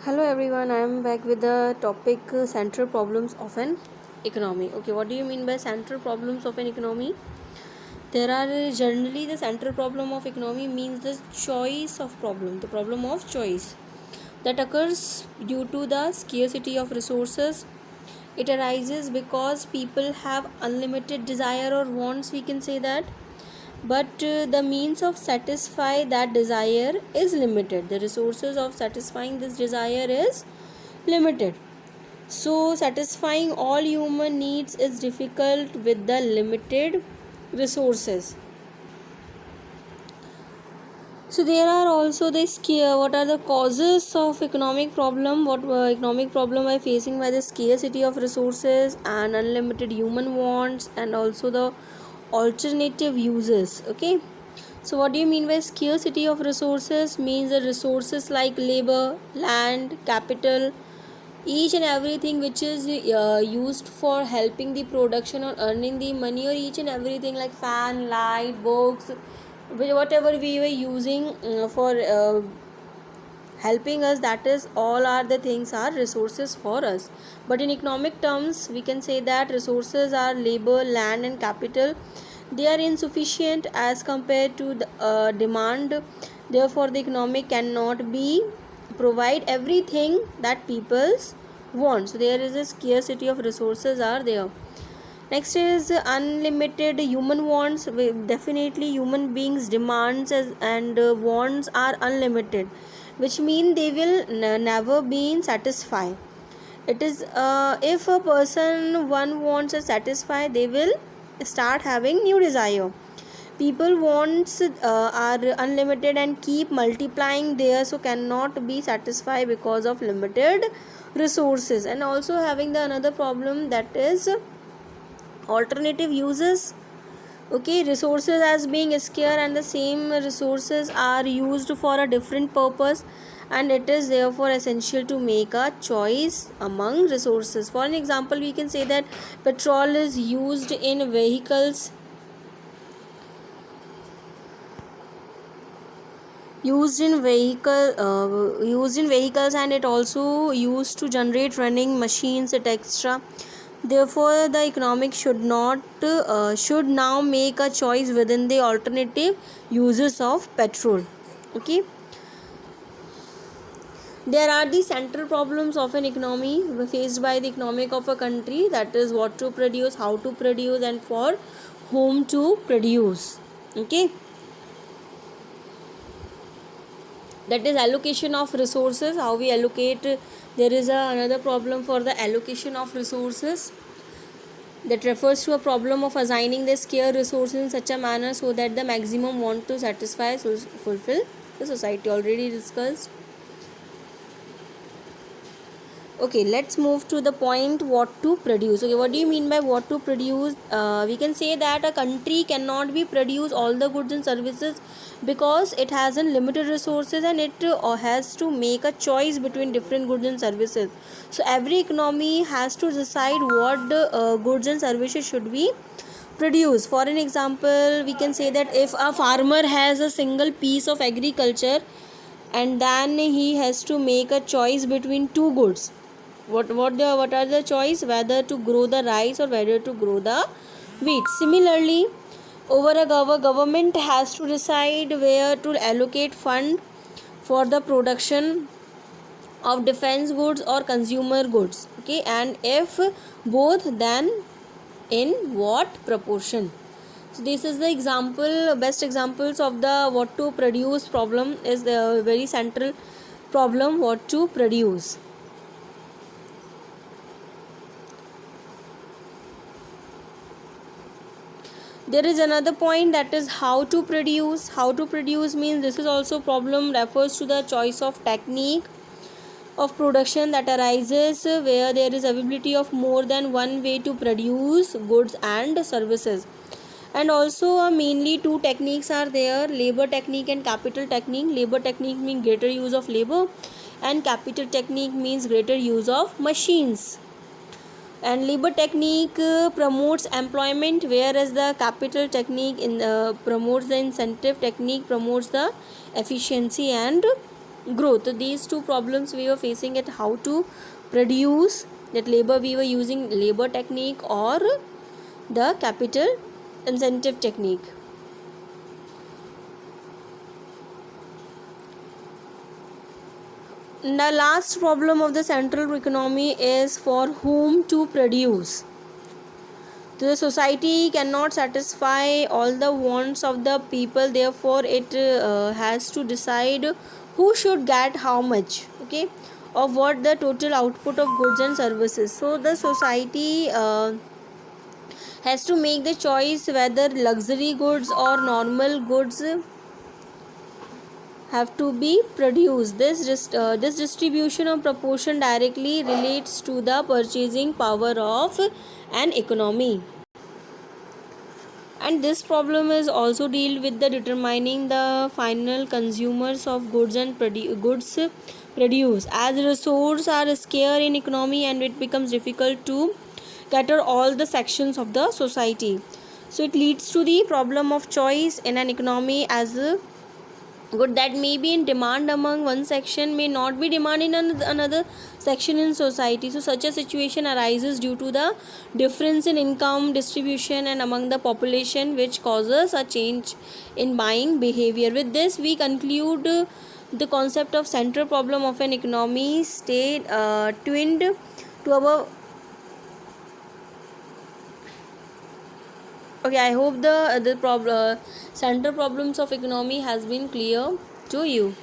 Hello everyone, I am back with the topic central problems of an economy. Okay, what do you mean by central problems of an economy? There are generally the central problem of economy means the choice of problem, the problem of choice that occurs due to the scarcity of resources. It arises because people have unlimited desire or wants, we can say that, but the means of satisfy that desire is limited. The resources of satisfying this desire is limited, so satisfying all human needs is difficult with the limited resources. So there are also the what are the causes of economic problem, what economic problem are facing by the scarcity of resources and unlimited human wants, and also the alternative uses. Okay, so what do you mean by scarcity of resources? Means the resources like labor, land, capital, each and everything which is used for helping the production or earning the money, or each and everything like fan, light, books, whatever we were using for helping us, that is all are the things are resources for us. But in economic terms we can say that resources are labor, land and capital. They are insufficient as compared to the demand. Therefore the economic cannot be provide everything that people's want, so there is a scarcity of resources are there. Next is unlimited human wants. Definitely human beings demands and wants are unlimited, which mean they will never be satisfied. It is if a person one wants to satisfy, they will start having new desire. People wants are unlimited and keep multiplying there, so cannot be satisfied because of limited resources. And also having the another problem, that is alternative uses. Okay, resources as being scarce and the same resources are used for a different purpose, and it is therefore essential to make a choice among resources. For an example, we can say that petrol is used in vehicles, used in vehicles, and it also used to generate running machines, etc. Therefore the economic should now make a choice within the alternative uses of petrol. Okay, there are the central problems of an economy faced by the economic of a country, that is what to produce, how to produce, and for whom to produce. Okay, that is allocation of resources, how we allocate. There is another problem for the allocation of resources, that refers to a problem of assigning the scarce resources in such a manner so that the maximum want to satisfy, so fulfill the society, already discussed. Okay, let's move to the point what to produce. Okay, what do you mean by what to produce? We can say that a country cannot be produce all the goods and services because it has unlimited resources, and it has to make a choice between different goods and services. So every economy has to decide what goods and services should be produced. For an example, we can say that if a farmer has a single piece of agriculture, and then he has to make a choice between two goods, what are the choice, whether to grow the rice or whether to grow the wheat. Similarly, over a government has to decide where to allocate fund for the production of defense goods or consumer goods. Okay, and if both, then in what proportion. So this is the example, best examples of the what to produce problem, is the very central problem, what to produce. There is another point, that is how to produce. How to produce means this is also problem, refers to the choice of technique of production that arises where there is availability of more than one way to produce goods and services. And also mainly two techniques are there, labor technique and capital technique. Labor technique means greater use of labor, and capital technique means greater use of machines. And labor technique promotes employment, whereas the capital technique promotes the incentive technique, promotes the efficiency and growth. These two problems we were facing at how to produce that labor, we were using labor technique or the capital incentive technique. The last problem of the central economy is for whom to produce. The society cannot satisfy all the wants of the people, therefore it has to decide who should get how much, okay, of what the total output of goods and services. So the society has to make the choice whether luxury goods or normal goods have to be produced. This distribution of proportion directly relates to the purchasing power of an economy. And this problem is also deal with the determining the final consumers of goods and goods produced, as resources are scarce in economy and it becomes difficult to cater all the sections of the society. So it leads to the problem of choice in an economy, as a good that may be in demand among one section may not be demand in another section in society. So such a situation arises due to the difference in income distribution and among the population, which causes a change in buying behavior. With this we conclude the concept of central problem of an economy state twinned to our. Okay, I hope the central problems of economy has been clear to you.